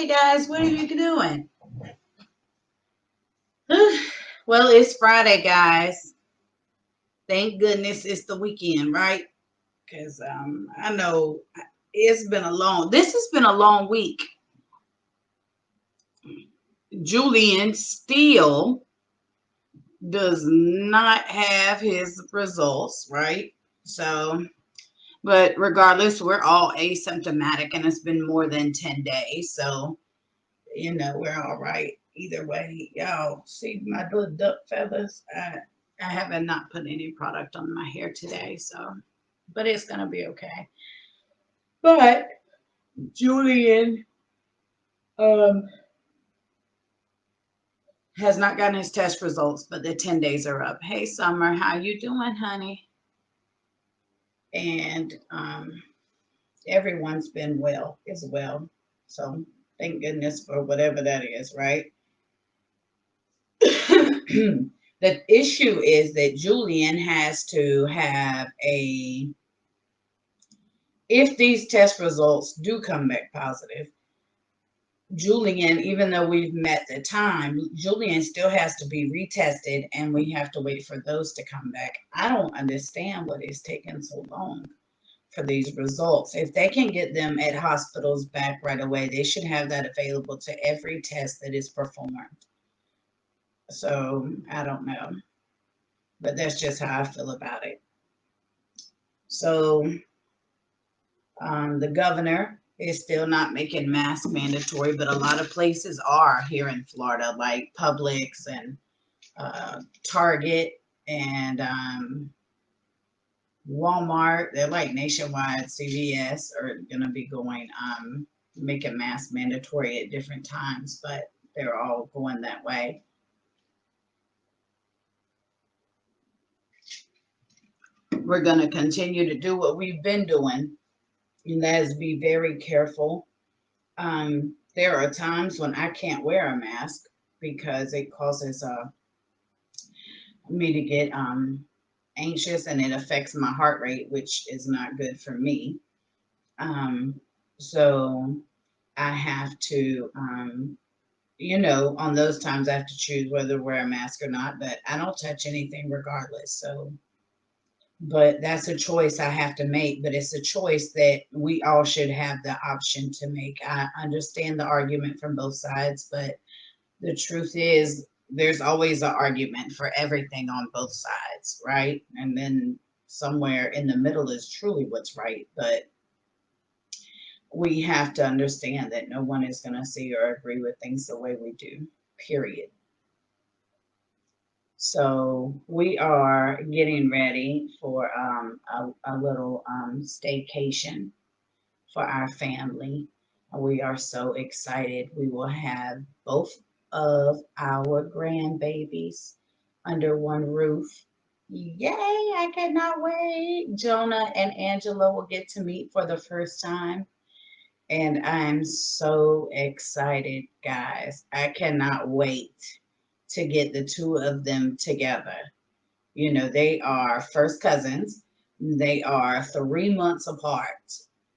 Hey guys, what are you doing? Well, it's Friday, guys. Thank goodness it's the weekend, right? Because I know this has been a long week. Julian still does not have his results, right? So, but regardless, we're all asymptomatic and it's been more than 10 days. So, we're all right. Either way, y'all see my little duck feathers. I haven't not put any product on my hair today, so but it's gonna be okay. But Julian um has not gotten his test results, but the 10 days are up. Hey Summer, how you doing, honey? And everyone's been well as well. So thank goodness for whatever that is, right? The issue is that Julian has to have if these test results do come back positive, Julian, even though we've met the time, Julian still has to be retested and we have to wait for those to come back. I don't understand what is taking so long for these results. If they can get them at hospitals back right away, they should have that available to every test that is performed. So I don't know, but that's just how I feel about it. So the governor is still not making mask mandatory, but a lot of places are here in Florida, like Publix and Target and Walmart. They're like nationwide. CVS are going to be going making mask mandatory at different times, but they're all going that way. We're going to continue to do what we've been doing, and that is be very careful. There are times when I can't wear a mask because it causes me to get anxious and it affects my heart rate, which is not good for me. So I have to, on those times I have to choose whether to wear a mask or not, but I don't touch anything regardless. So, but that's a choice I have to make, but it's a choice that we all should have the option to make. I understand the argument from both sides, but the truth is there's always an argument for everything on both sides, right? And then somewhere in the middle is truly what's right, but we have to understand that no one is going to see or agree with things the way we do, period. So we are getting ready for a little staycation for our family. We are so excited. We will have both of our grandbabies under one roof. Yay, I cannot wait. Jonah and Angela will get to meet for the first time. And I'm so excited, guys. I cannot wait to get the two of them together. They are first cousins. They are 3 months apart,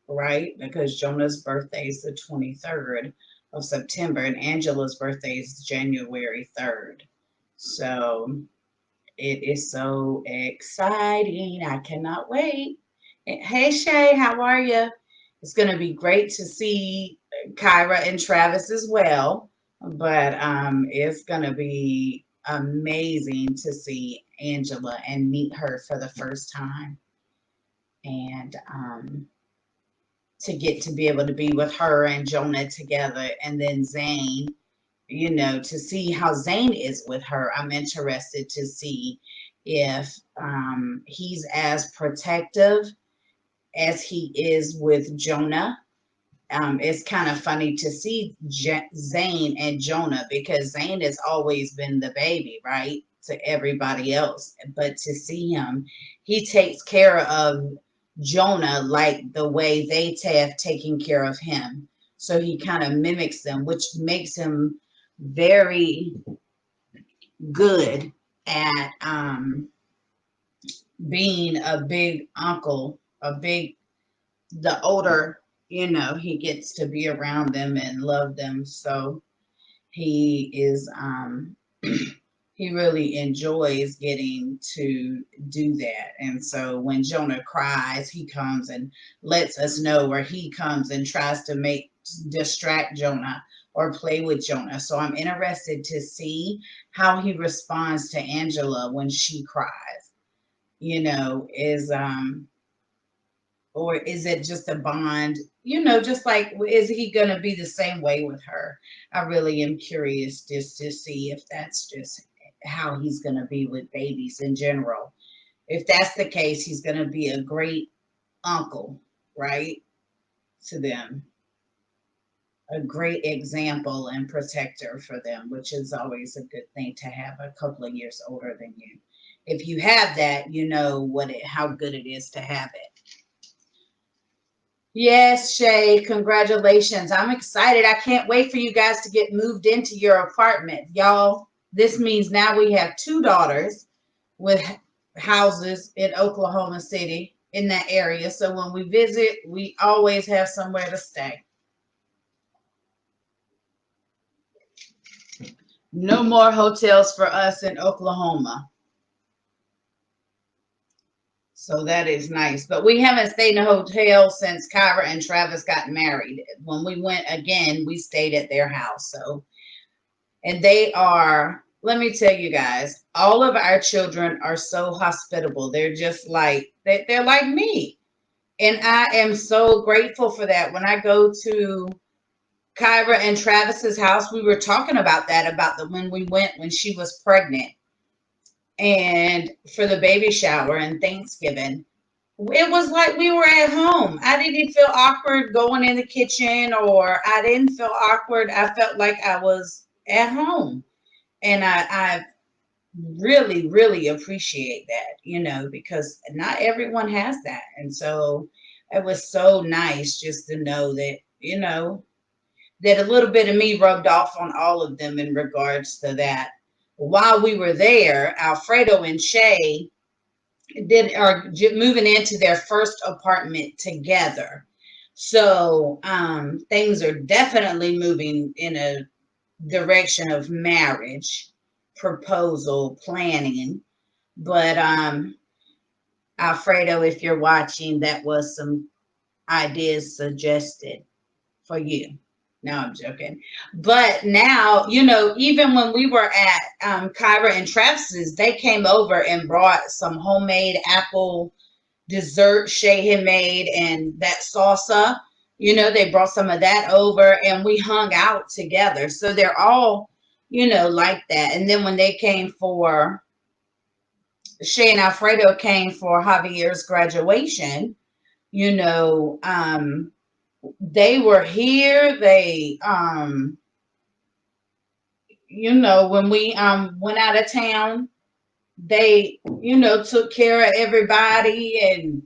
right? Because Jonah's birthday is the 23rd of September and Angela's birthday is January 3rd. So it is so exciting. I cannot wait. Hey, Shay, how are you? It's going to be great to see Kyra and Travis as well. But it's going to be amazing to see Angela and meet her for the first time. And to get to be able to be with her and Jonah together. And then Zane, to see how Zane is with her. I'm interested to see if he's as protective as he is with Jonah. It's kind of funny to see Zane and Jonah because Zane has always been the baby, right? To everybody else. But to see him, he takes care of Jonah like the way they have taken care of him. So he kind of mimics them, which makes him very good at being a big uncle, the older he gets to be around them and love them. So he is he really enjoys getting to do that. And so when Jonah cries, he comes and lets us know, or he comes and tries to make distract Jonah or play with Jonah. So I'm interested to see how he responds to Angela when she cries. Is or is it just a bond? Just like, is he going to be the same way with her? I really am curious just to see if that's just how he's going to be with babies in general. If that's the case, he's going to be a great uncle, right, to them, a great example and protector for them, which is always a good thing to have a couple of years older than you. If you have that, you know how good it is to have it. Yes, Shay, congratulations. I'm excited. I can't wait for you guys to get moved into your apartment. Y'all, this means now we have two daughters with houses in Oklahoma City in that area. So when we visit, we always have somewhere to stay. No more hotels for us in Oklahoma. So that is nice. But we haven't stayed in a hotel since Kyra and Travis got married. When we went again, we stayed at their house. And they are, let me tell you guys, all of our children are so hospitable. They're just like, they're like me. And I am so grateful for that. When I go to Kyra and Travis's house, we were talking about that, when we went when she was pregnant and for the baby shower and Thanksgiving. It was like we were at home. I didn't feel awkward going in the kitchen, or I didn't feel awkward. I felt like I was at home. And I really, really appreciate that, because not everyone has that. And so it was so nice just to know that, that a little bit of me rubbed off on all of them in regards to that. While we were there, Alfredo and Shay are moving into their first apartment together. So things are definitely moving in a direction of marriage proposal planning. But Alfredo, if you're watching, that was some ideas suggested for you. No, I'm joking. But now, even when we were at Kyra and Travis's, they came over and brought some homemade apple dessert Shay had made, and that salsa. They brought some of that over and we hung out together. So they're all, like that. And then when they came for, Shay and Alfredo came for Javier's graduation, you know, um, they were here. When we went out of town, they, took care of everybody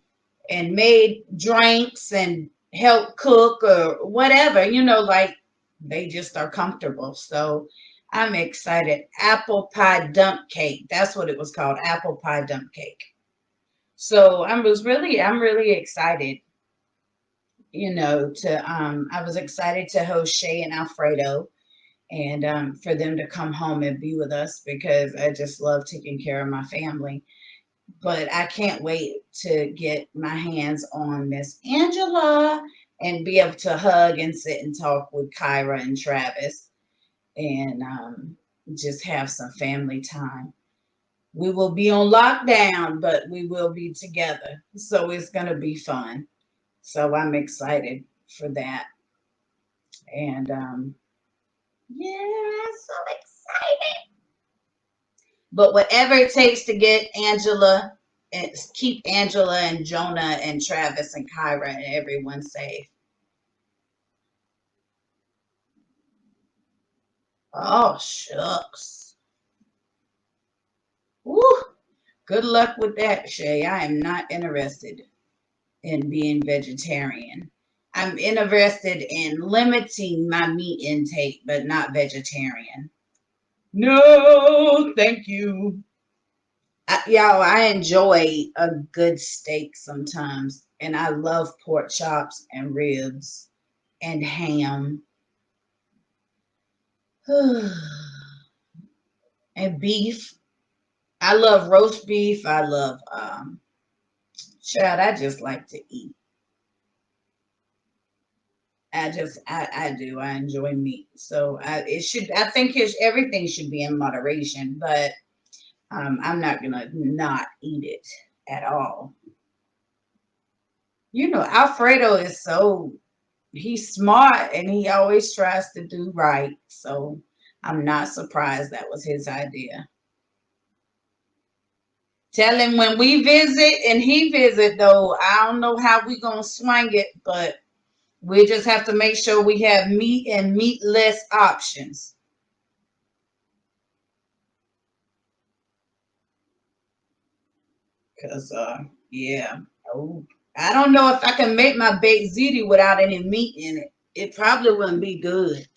and made drinks and helped cook or whatever, like they just are comfortable. So I'm excited. Apple pie dump cake. That's what it was called. Apple pie dump cake. So I'm really excited, I was excited to host Shay and Alfredo and for them to come home and be with us because I just love taking care of my family. But I can't wait to get my hands on Miss Angela and be able to hug and sit and talk with Kyra and Travis and just have some family time. We will be on lockdown, but we will be together. So it's going to be fun. So I'm excited for that. And yeah, I'm so excited. But whatever it takes to get Angela and keep Angela and Jonah and Travis and Kyra and everyone safe. Oh, shucks. Woo. Good luck with that, Shay. I am not interested in being vegetarian. I'm interested in limiting my meat intake, but not vegetarian. No, thank you. Y'all, I enjoy a good steak sometimes. and I love pork chops and ribs and ham and beef. I love roast beef. I love child, I just like to eat. I do. I enjoy meat. So I think everything should be in moderation, but I'm not gonna not eat it at all. Alfredo is he's smart and he always tries to do right. So I'm not surprised that was his idea. Tell him when we visit and he visit though, I don't know how we gonna swing it, but we just have to make sure we have meat and meatless options. Cause yeah. Oh, I don't know if I can make my baked ziti without any meat in it. It probably wouldn't be good.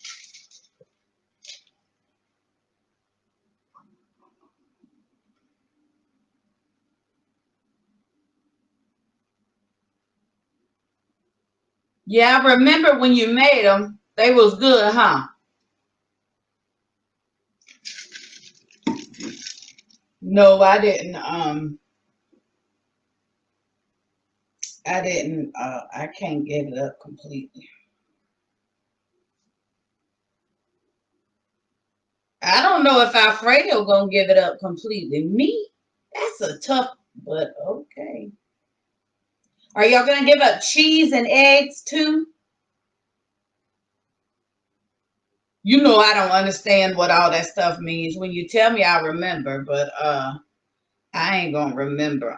Yeah, I remember when you made them. They was good, huh? No, I didn't. I didn't. I can't get it up completely. I don't know if Alfredo gonna give it up completely. Me, that's a tough. But okay. Are y'all gonna give up cheese and eggs too? I don't understand what all that stuff means. When you tell me, I remember, but I ain't gonna remember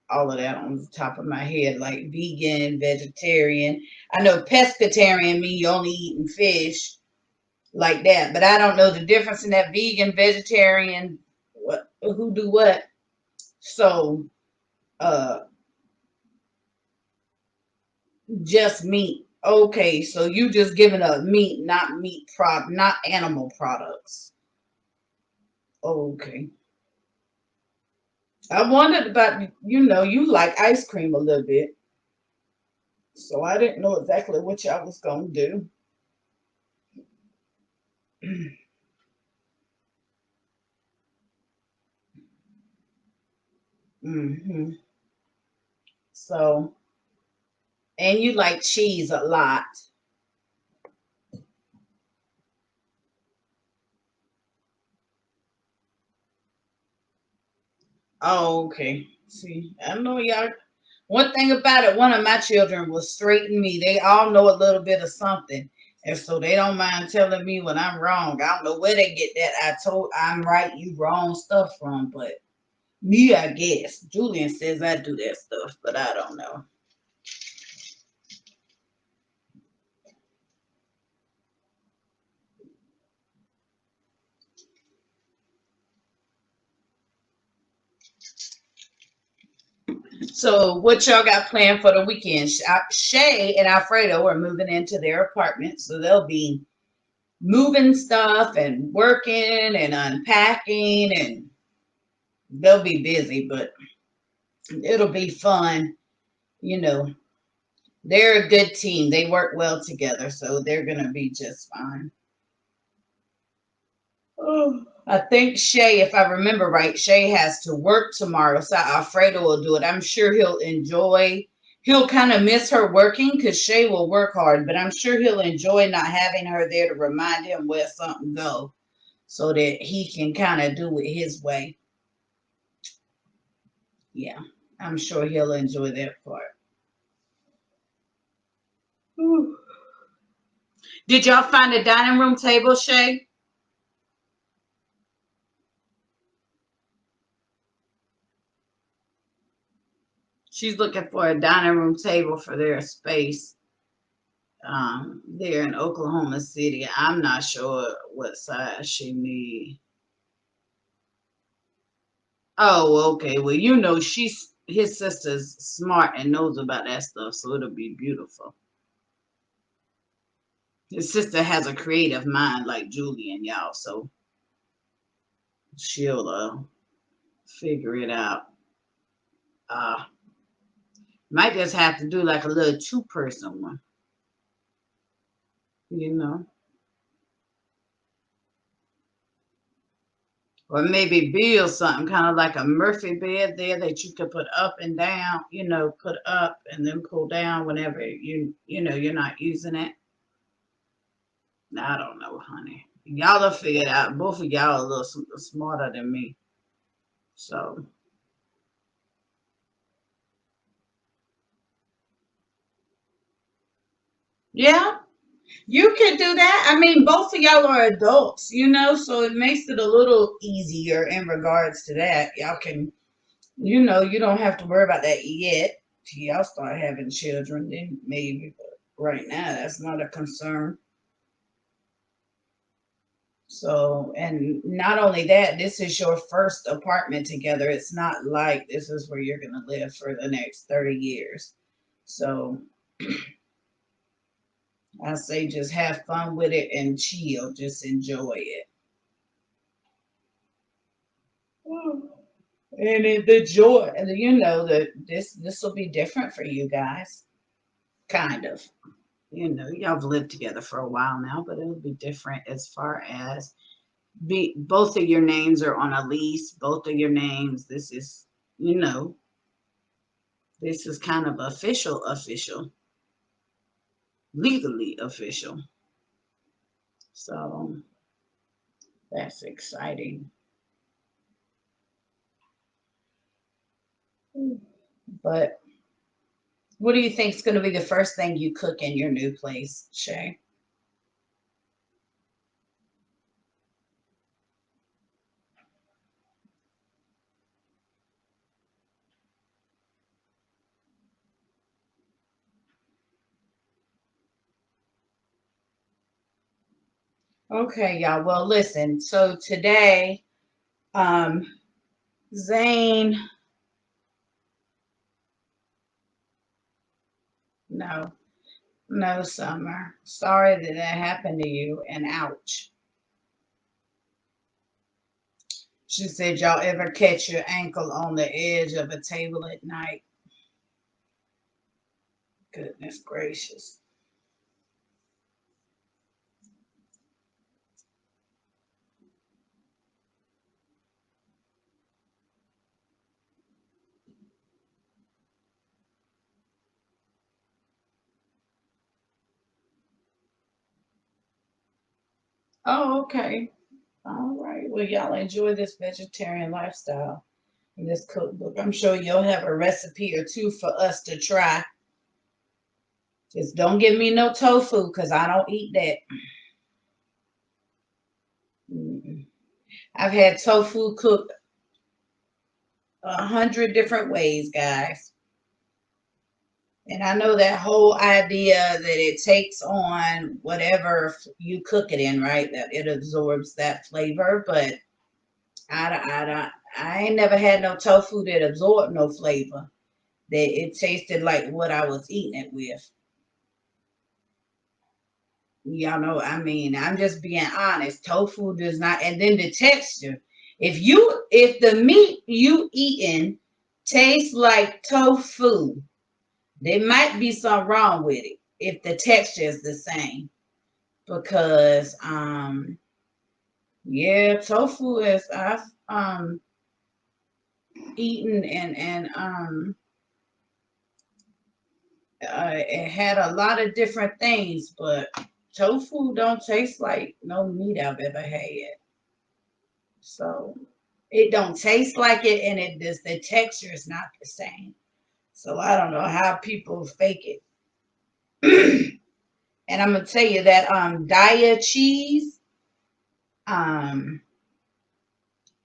all of that on the top of my head, like vegan, vegetarian. I know pescatarian mean you only eating fish like that, but I don't know the difference in that vegan, vegetarian, what who do what. So uh just meat. Okay, so you just giving up meat, not animal products. Okay. I wondered about you like ice cream a little bit, so I didn't know exactly what y'all was gonna do. hmm So, and you like cheese a lot. Oh, okay. See, I know y'all. One thing about it, one of my children will straighten me. They all know a little bit of something. And so they don't mind telling me when I'm wrong. I don't know where they get that I'm right, you wrong stuff from, but me, I guess. Julian says I do that stuff, but I don't know. So, what y'all got planned for the weekend? Shay and Alfredo are moving into their apartment, so they'll be moving stuff and working and unpacking, and they'll be busy, but it'll be fun. You know, they're a good team. They work well together, so they're gonna be just fine. Oh, I think Shay, if I remember right, Shay has to work tomorrow, so Alfredo will do it. I'm sure he'll enjoy. He'll kind of miss her working because Shay will work hard, but I'm sure he'll enjoy not having her there to remind him where something go, so that he can kind of do it his way. Yeah, I'm sure he'll enjoy that part. Whew. Did y'all find a dining room table, Shay? She's looking for a dining room table for their space there in Oklahoma City. I'm not sure what size she need. Oh, okay. Well, she's his sister's smart and knows about that stuff, so it'll be beautiful. His sister has a creative mind like Julian, y'all, so she'll figure it out. Uh, Might just have to do like a little two-person one, you know. Or maybe build something kind of like a Murphy bed there that you could put up and down, put up and then pull down whenever you're not using it. I don't know, honey. Y'all will figure it out. Both of y'all are a little smarter than me. So, yeah, you can do that. I mean, both of y'all are adults, so it makes it a little easier in regards to that. Y'all can, you don't have to worry about that yet till y'all start having children, then maybe. But right now, that's not a concern. So, and not only that, this is your first apartment together. It's not like this is where you're going to live for the next 30 years. So, I say just have fun with it and chill, just enjoy it. Mm. And the joy, and that this will be different for you guys, kind of. Y'all have lived together for a while now, but it'll be different as far as both of your names are on a lease, both of your names. You know, this is kind of official, legally official. So that's exciting. But what do you think is going to be the first thing you cook in your new place, Shay? Okay, y'all. Well, listen. So today, um, Zane, no, no, Summer. Sorry that that happened to you, and ouch. She said, y'all ever catch your ankle on the edge of a table at night? Goodness gracious. Oh, okay. All right. Well, y'all enjoy this vegetarian lifestyle in this cookbook. I'm sure you'll have a recipe or two for us to try. Just don't give me no tofu because I don't eat that. Mm-mm. I've had tofu cooked 100 different ways, guys. And I know that whole idea that it takes on whatever you cook it in, right? That it absorbs that flavor. But I ain't never had no tofu that absorbed no flavor. That it tasted like what I was eating it with. Y'all know, I mean, I'm just being honest. Tofu does not, and then the texture. If the meat you eating tastes like tofu, there might be something wrong with it if the texture is the same. Because yeah, tofu is I've eaten and it had a lot of different things, but tofu don't taste like no meat I've ever had. So it don't taste like it, and it does the texture is not the same. So I don't know how people fake it. And I'm gonna tell you that Daya cheese, um,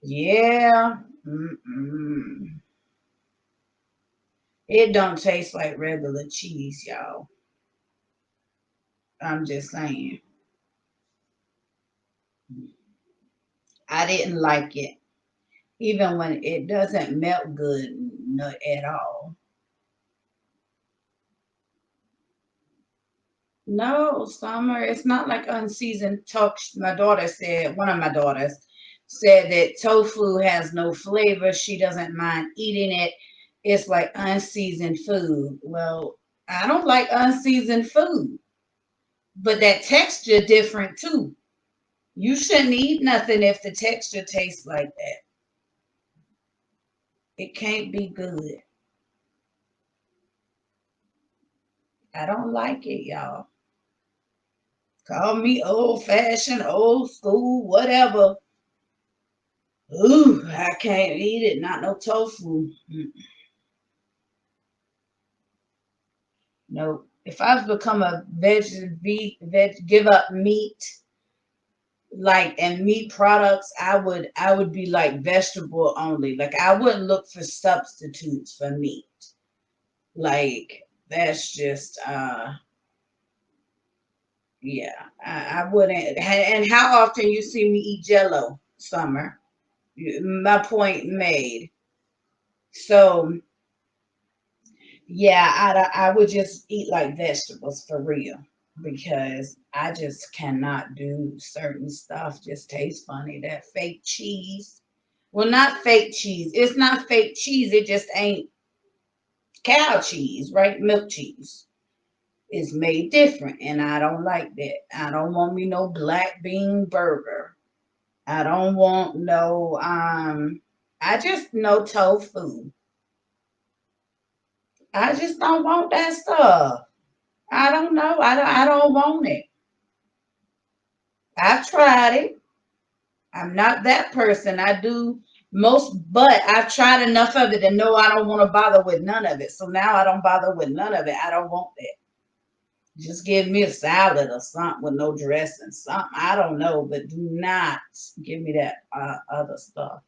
yeah, mm-mm. It don't taste like regular cheese, y'all. I'm just saying. I didn't like it, even when it doesn't melt good at all. No, Summer, it's not like unseasoned talk. My daughter said, one of my daughters said that tofu has no flavor. She doesn't mind eating it. it's like unseasoned food. Well, I don't like unseasoned food, but that texture different too. You shouldn't eat nothing if the texture tastes like that. It can't be good. I don't like it, y'all. Call me old fashioned, old school, whatever. Ooh, I can't eat it. Not no tofu. No. If I've become a give up meat, like and meat products, I would be like vegetable only. Like I wouldn't look for substitutes for meat. Like that's just yeah. I wouldn't. And how often you see me eat Jello, Summer? My point made. So yeah, I would just eat like vegetables for real because I just cannot do certain stuff. Just tastes funny. That fake cheese. Well, not fake cheese. It's not fake cheese. It just ain't cow cheese, right? Milk cheese. It's made different, and I don't like that. I don't want me no black bean burger. I don't want no I just no tofu. I just don't want that stuff. I don't know. I don't want it. I've tried it. I'm not that person. I do most, but I've tried enough of it to know I don't want to bother with none of it. So now I don't bother with none of it. I don't want that. Just give me a salad or something with no dressing, something. I don't know, but do not give me that other stuff.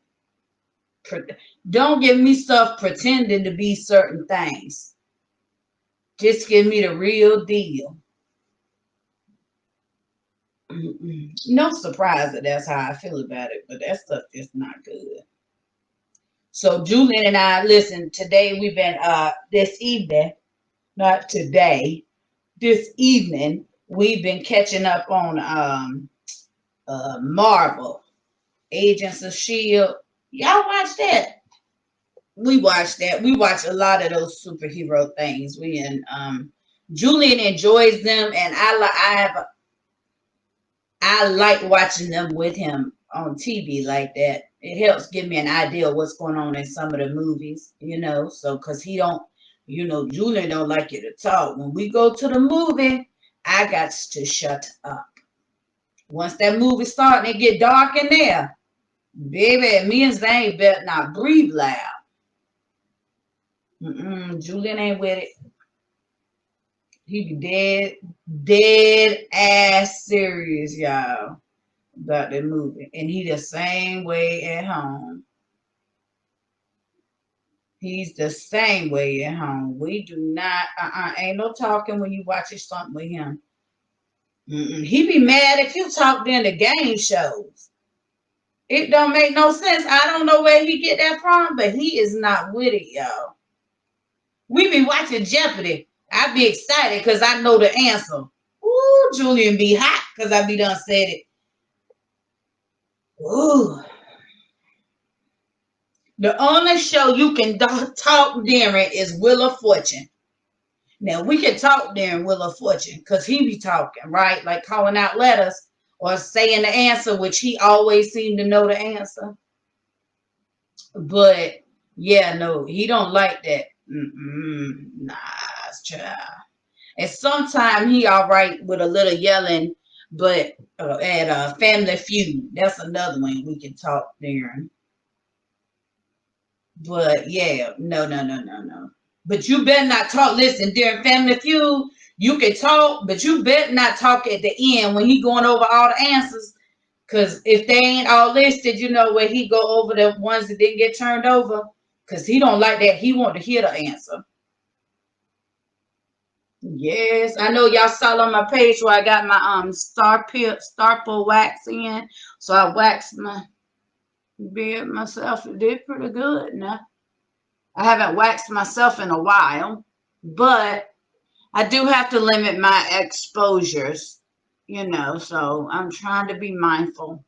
Don't give me stuff pretending to be certain things. Just give me the real deal. No surprise that that's how I feel about it, but that stuff is not good. So Julian and I, listen, today we've been this evening, not today, this evening, we've been catching up on Marvel, Agents of Shield. Y'all watch that? We watch that. We watch a lot of those superhero things. We and Julian enjoys them, and I like watching them with him on TV like that. It helps give me an idea of what's going on in some of the movies, So, cause he don't, Julian don't like you to talk. When we go to the movie, I got to shut up. Once that movie start and it get dark in there, baby, me and Zane better not breathe loud. Julian ain't with it. He be dead ass serious, y'all, about that movie. And he the same way at home. He's the same way at home. We do not, ain't no talking when you watching something with him. He be mad if you talk during the game shows. It don't make no sense. I don't know where he get that from, but he is not with it, y'all. We be watching Jeopardy. I be excited because I know the answer. Ooh, Julian be hot because I be done said it. Ooh. The only show you can talk during is Wheel of Fortune. Now we can talk during Wheel of Fortune because he be talking, right? Like calling out letters or saying the answer, which he always seemed to know the answer. But yeah, no, he don't like that. Nah, child. And sometimes he all right with a little yelling, but at a Family Feud, that's another one we can talk during. But yeah, no, no, no, no, no. But you better not talk. Listen, during Family Feud, you can talk, but you better not talk at the end when he going over all the answers. Cause if they ain't all listed, where he go over the ones that didn't get turned over. Cause he don't like that. He want to hear the answer. Yes, I know y'all saw on my page where I got my Starple wax in. So I waxed my beard myself. It did pretty good now. I haven't waxed myself in a while, but I do have to limit my exposures, so I'm trying to be mindful.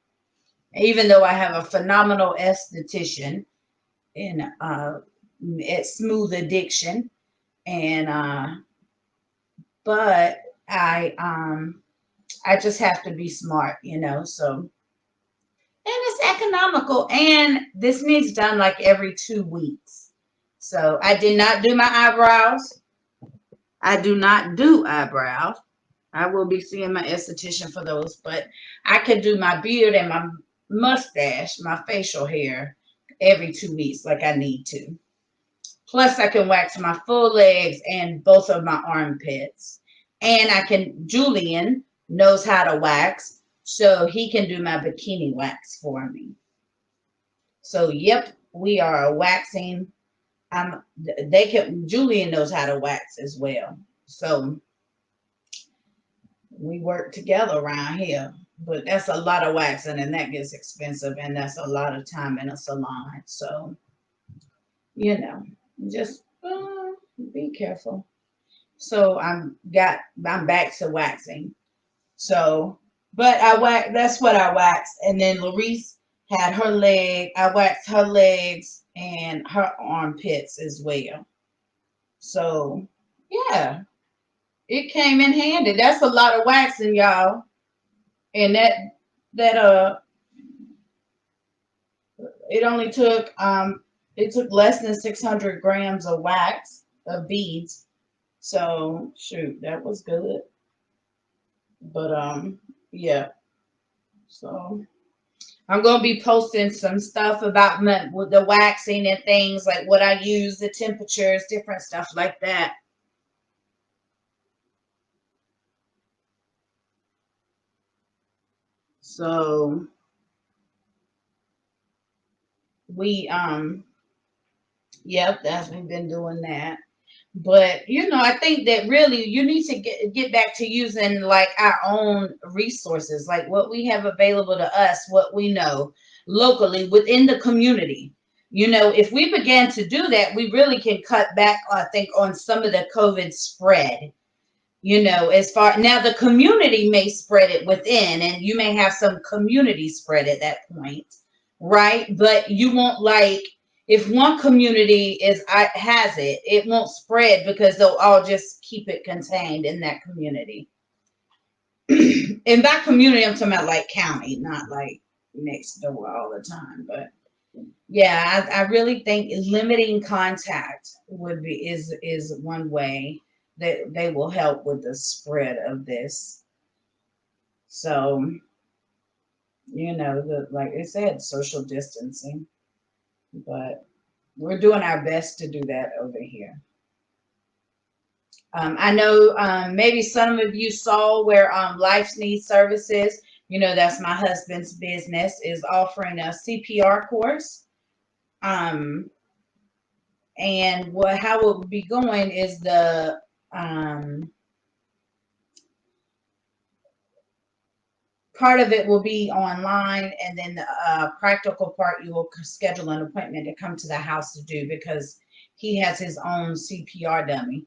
Even though I have a phenomenal esthetician in at Smooth Addiction, and but I just have to be smart, so. And it's economical, and this needs done like every 2 weeks. So I did not do my eyebrows. I do not do eyebrows. I will be seeing my esthetician for those, but I could do my beard and my mustache, my facial hair every 2 weeks like I need to. Plus, I can wax my full legs and both of my armpits. And Julian knows how to wax, so he can do my bikini wax for me. So, yep, we are waxing. Julian knows how to wax as well. So, we work together around here. But that's a lot of waxing, and that gets expensive, and that's a lot of time in a salon. So, you know, just be careful. So I'm back to waxing. So, but that's what I waxed. And then Larice had her leg. I waxed her legs and her armpits as well. So, yeah, it came in handy. That's a lot of waxing, y'all. And that it only took it took less than 600 grams of wax of beads. So shoot, that was good. But yeah. So I'm gonna be posting some stuff about with the waxing and things like what I use, the temperatures, different stuff like that. So we yep, that's we've been doing that. But I think that really you need to get back to using like our own resources, like what we have available to us, what we know locally within the community. If we began to do that, we really can cut back, I think, on some of the COVID spread. As far now, the community may spread it within, and you may have some community spread at that point, right? But you won't like if one community has it, it won't spread because they'll all just keep it contained in that community. In that community, I'm talking about like county, not like next door all the time. But yeah, I really think limiting contact is one way that they will help with the spread of this. So, like I said, social distancing, but we're doing our best to do that over here. I know maybe some of you saw where Life's Needs Services, that's my husband's business, is offering a CPR course. Um, and how it will be going is the part of it will be online, and then the practical part you will schedule an appointment to come to the house to do because he has his own CPR dummy.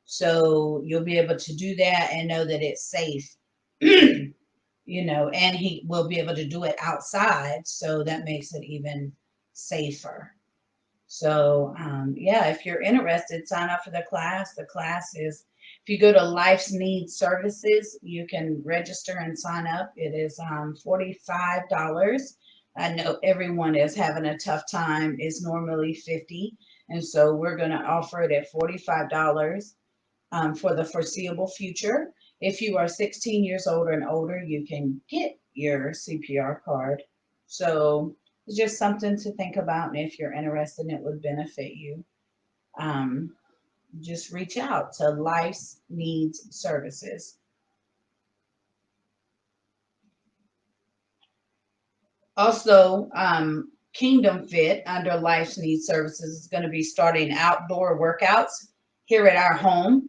So you'll be able to do that and know that it's safe, and he will be able to do it outside. So that makes it even safer. So, yeah, if you're interested, sign up for the class. The class is, if you go to Life's Needs Services, you can register and sign up. It is $45. I know everyone is having a tough time. It's normally $50. And so we're going to offer it at $45 for the foreseeable future. If you are 16 years old and older, you can get your CPR card. So it's just something to think about. And if you're interested and it would benefit you, um, just reach out to Life's Needs Services. Also, Kingdom Fit under Life's Needs Services is going to be starting outdoor workouts here at our home.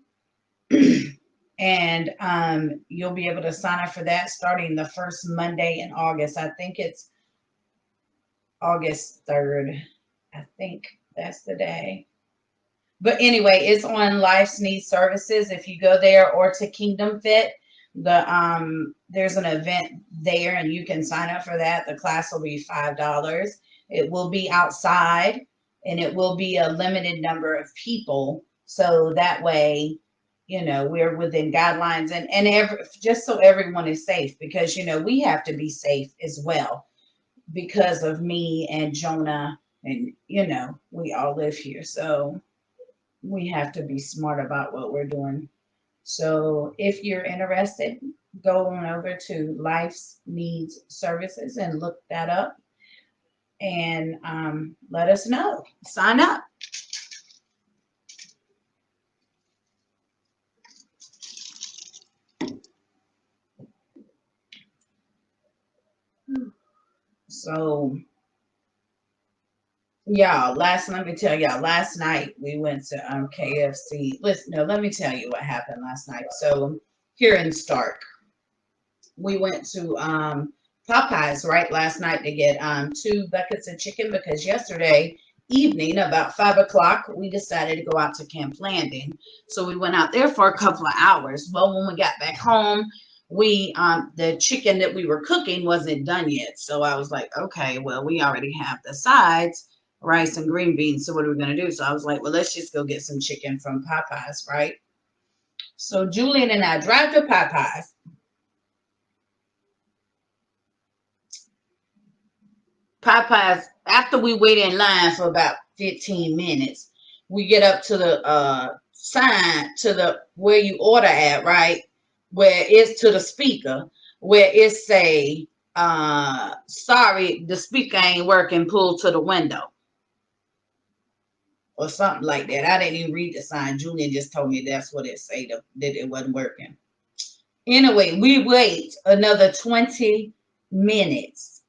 And you'll be able to sign up for that starting the first Monday in August. I think it's August 3rd. I think that's the day. But anyway, it's on Life's Needs Services. If you go there or to Kingdom Fit, there's an event there and you can sign up for that. The class will be $5. It will be outside. and it will be a limited number of people. So that way, we're within guidelines, and just so everyone is safe, because, we have to be safe as well because of me and Jonah, and, we all live here. So we have to be smart about what we're doing. So if you're interested, go on over to Life's Needs Services and look that up, and let us know. Sign up. So, y'all, let me tell y'all, last night we went to KFC. Listen, no, let me tell you what happened last night. So, here in Stark, we went to Popeyes right last night to get 2 buckets of chicken, because yesterday evening about 5 o'clock we decided to go out to Camp Landing. So we went out there for a couple of hours. Well, when we got back home, we the chicken that we were cooking wasn't done yet. So I was like, okay, well, we already have the sides, rice and green beans. So what are we gonna do? So I was like, well, let's just go get some chicken from Popeyes, right? So Julian and I drive to Popeyes. Popeyes, after we wait in line for about 15 minutes, we get up to the sign, to the where you order at, right? Where it's to the speaker, where it say, sorry, the speaker ain't working, pull to the window. Or something like that. I didn't even read the sign. Julian just told me that's what it said, that it wasn't working. Anyway, we wait another 20 minutes.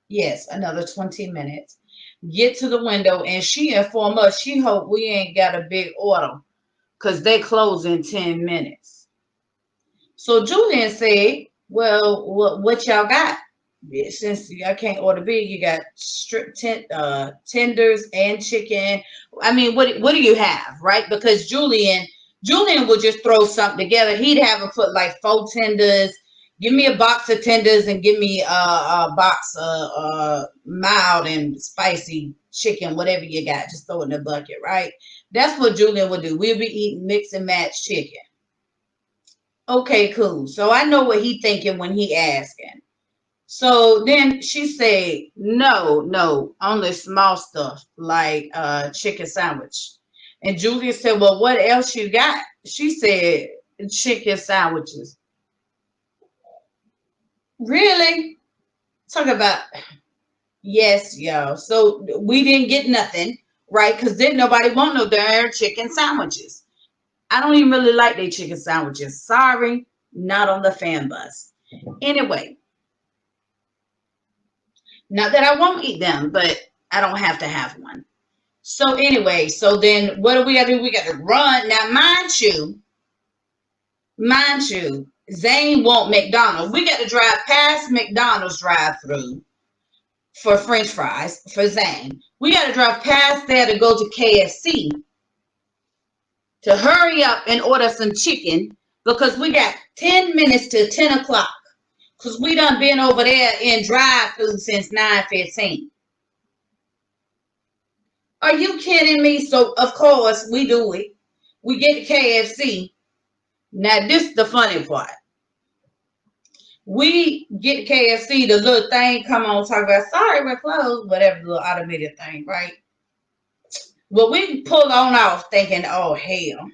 Yes, another 20 minutes. Get to the window, and she informed us she hope we ain't got a big order, because they close in 10 minutes. So Julian said, well, what y'all got? Since y'all can't order big, you got tenders and chicken. I mean, what do you have, right? Because Julian would just throw something together. He'd have her put like 4 tenders. Give me a box of tenders and give me a box of mild and spicy chicken, whatever you got. Just throw it in the bucket, right? That's what Julian would do. We'll be eating mix and match chicken. Okay, cool. So I know what he thinking when he asking. So then she said, no, no, only small stuff like chicken sandwich. And Julia said, well, what else you got? She said, chicken sandwiches. Really? Talk about, yes, y'all. So we didn't get nothing, right? Because didn't nobody want no darn chicken sandwiches. I don't even really like their chicken sandwiches. Sorry, not on the fan bus. Anyway, not that I won't eat them, but I don't have to have one. So anyway, so then what do we gotta do? We gotta run. Now, mind you, Zane want McDonald's. We gotta drive past McDonald's drive-through for French fries for Zane. We gotta drive past there to go to KFC to hurry up and order some chicken, because we got 10 minutes to 10 o'clock. Because we done been over there in drive-through since 9:15. Are you kidding me? So, of course, we do it. We get to KFC. Now, this is the funny part. We get to KFC, the little thing come on, talk about, sorry, we're closed, whatever, the little automated thing, right? Well, we pull on off thinking, oh, hell.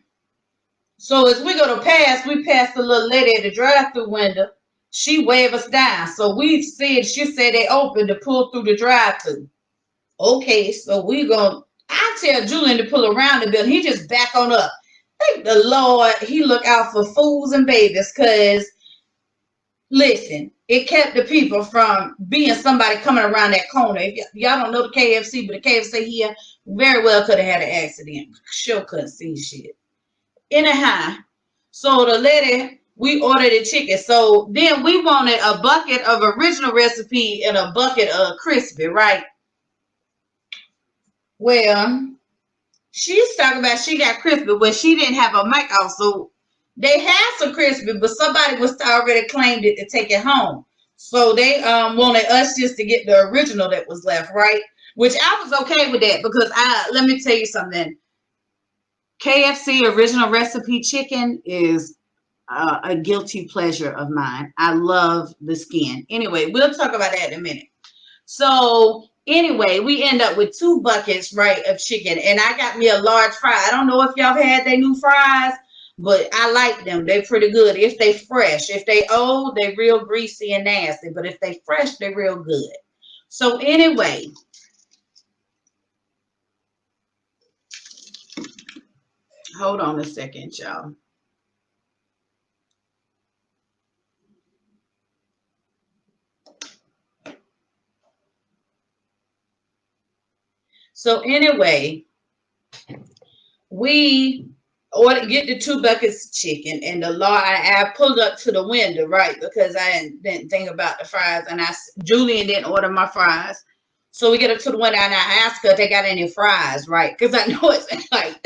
So as we go to pass, we pass the little lady at the drive-through window. She waved us down. So she said they opened to pull through the drive-through. Okay, so I tell Julian to pull around the building. He just back on up. Thank the Lord he look out for fools and babies, because, listen, it kept the people from being somebody coming around that corner. If y'all don't know the KFC, but the KFC here very well could have had an accident. Sure couldn't see shit. Anyhow, so the lady, we ordered the chicken. So then we wanted a bucket of original recipe and a bucket of crispy, right? Well, she's talking about she got crispy, but she didn't have a mic off. So they had some crispy, but somebody was already claimed it to take it home. So they wanted us just to get the original that was left, right? Which I was okay with that because let me tell you something. KFC original recipe chicken is a guilty pleasure of mine. I love the skin. Anyway, we'll talk about that in a minute. So anyway, we end up with 2 buckets, right, of chicken, and I got me a large fry. I don't know if y'all had their new fries, but I like them. They're pretty good if they fresh. If they old, they real greasy and nasty. But if they fresh, they're real good. So anyway, hold on a second, y'all. So anyway, we get the 2 buckets of chicken and the law. I pulled up to the window, right, because I didn't think about the fries, and Julian didn't order my fries. So we get up to the window and I ask her if they got any fries, right? Because I know it's like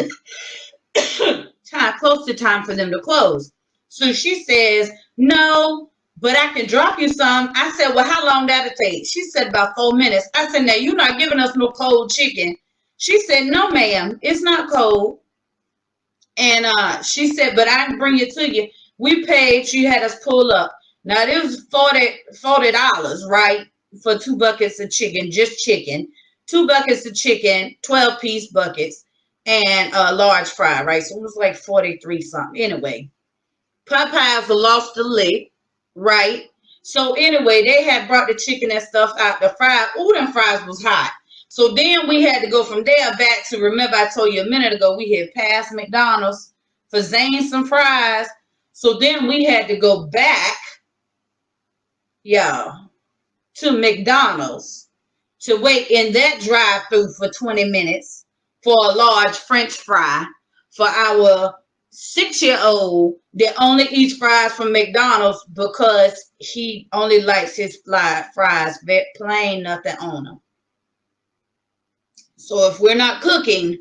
close to time for them to close. So she says, no, but I can drop you some. I said, well, how long that'll take? She said about 4 minutes. I said, now you're not giving us no cold chicken. She said, no, ma'am, it's not cold. And she said, but I can bring it to you. We paid, she had us pull up. Now it was $40, right? For 2 buckets of chicken, just chicken. 2 buckets of chicken, 12-piece buckets, and a large fry, right? So it was like 43 something. Anyway, Popeyes lost the lick, right? So anyway, they had brought the chicken and stuff out. The fries, ooh, them fries was hot. So then we had to go from there back to, remember I told you a minute ago, we had passed McDonald's for Zane some fries. So then we had to go back, y'all, to McDonald's to wait in that drive-through for 20 minutes for a large French fry for our 6-year-old that only eats fries from McDonald's because he only likes his fries plain, nothing on them. So if we're not cooking,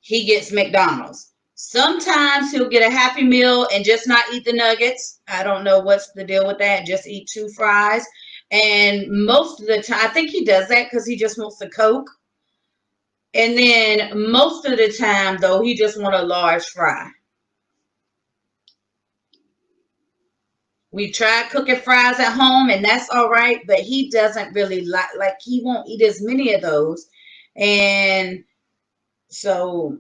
he gets McDonald's. Sometimes he'll get a Happy Meal and just not eat the nuggets. I don't know what's the deal with that. Just eat 2 fries. And most of the time, I think he does that because he just wants a Coke. And then most of the time, though, he just wants a large fry. We tried cooking fries at home, and that's all right. But he doesn't really like he won't eat as many of those. And so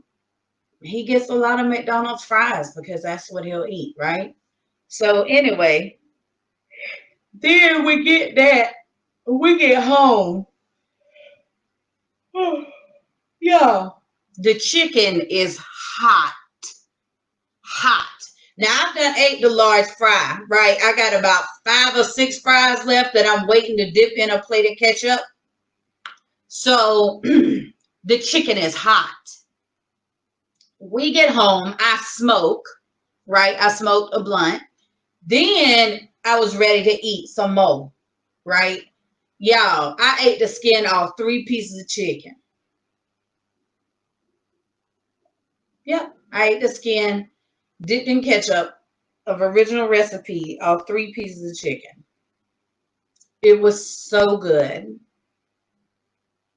he gets a lot of McDonald's fries because that's what he'll eat, right? So anyway, then we get that. We get home. Yeah. The chicken is hot. Hot. Now I've done ate the large fry, right? I got about 5 or 6 fries left that I'm waiting to dip in a plate of ketchup. So the chicken is hot. We get home, I smoke, right? I smoked a blunt. Then I was ready to eat some more, right? Y'all, I ate the skin off 3 pieces of chicken. Yep, I ate the skin, dipped in ketchup of original recipe of 3 pieces of chicken. It was so good.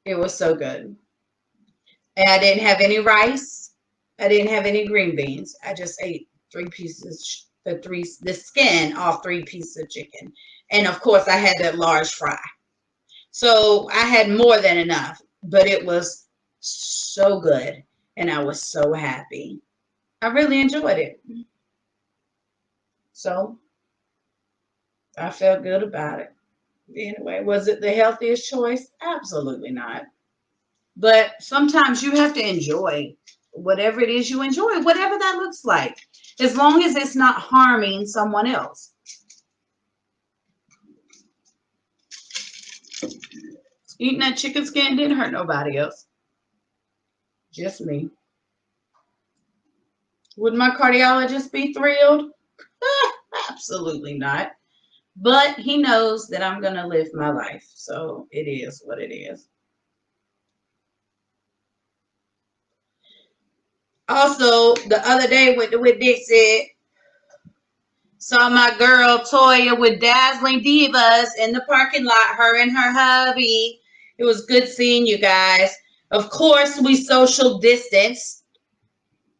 It was so good. And I didn't have any rice. I didn't have any green beans. I just ate 3 pieces, the skin off 3 pieces of chicken. And of course I had that large fry. So I had more than enough, but it was so good. And I was so happy. I really enjoyed it. So I felt good about it. Anyway, was it the healthiest choice? Absolutely not. But sometimes you have to enjoy whatever it is you enjoy, whatever that looks like, as long as it's not harming someone else. Eating that chicken skin didn't hurt nobody else, just me. Would my cardiologist be thrilled? Absolutely not. But he knows that I'm going to live my life. So it is what it is. Also, the other day, what Dick said, Saw my girl Toya with Dazzling Divas in the parking lot, her and her hubby. It was good seeing you guys. Of course, we social distance,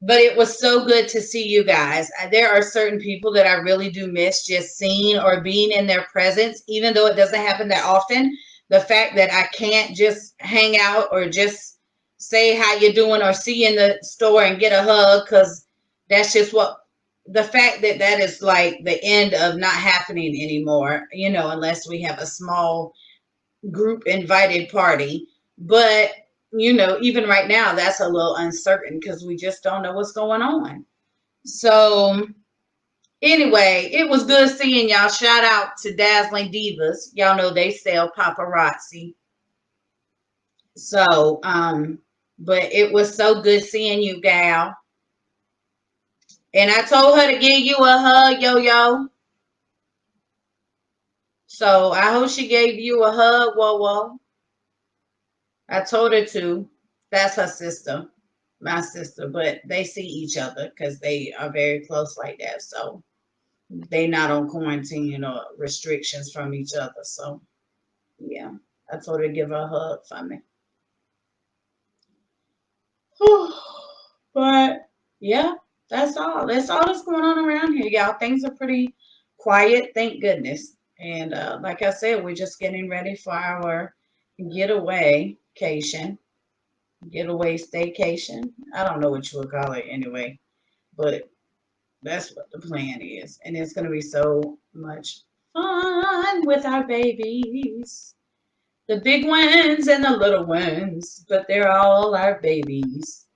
but it was so good to see you guys. There are certain people that I really do miss just seeing or being in their presence, even though it doesn't happen that often. The fact that I can't just hang out or just say how you doing or see you in the store and get a hug, because that's just what the fact that that is like the end of not happening anymore, unless we have a small group invited party. But even right now, that's a little uncertain because we just don't know what's going on. So anyway, it was good seeing y'all. Shout out to Dazzling Divas. Y'all know they sell paparazzi. So but it was so good seeing you, gal. And I told her to give you a hug, yo. So I hope she gave you a hug, whoa. I told her to. That's her sister, my sister, but they see each other because they are very close like that. So they not on quarantine or restrictions from each other. So yeah, I told her to give her a hug for me. But yeah, that's all. That's all that's going on around here, y'all. Things are pretty quiet, thank goodness. And like I said, we're just getting ready for our getaway vacation. Getaway staycation. I don't know what you would call it anyway, but that's what the plan is. And it's going to be so much fun with our babies. The big ones and the little ones, but they're all our babies.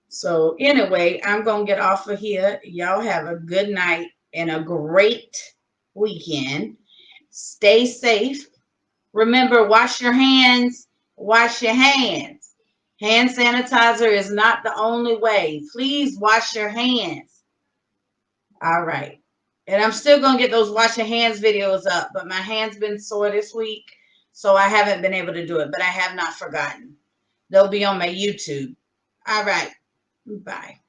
So, anyway, I'm going to get off of here. Y'all have a good night and a great weekend. Stay safe. Remember, wash your hands. Wash your hands. Hand sanitizer is not the only way. Please wash your hands. All right. And I'm still going to get those wash your hands videos up, but my hand's been sore this week, so I haven't been able to do it, but I have not forgotten. They'll be on my YouTube. All right. Bye.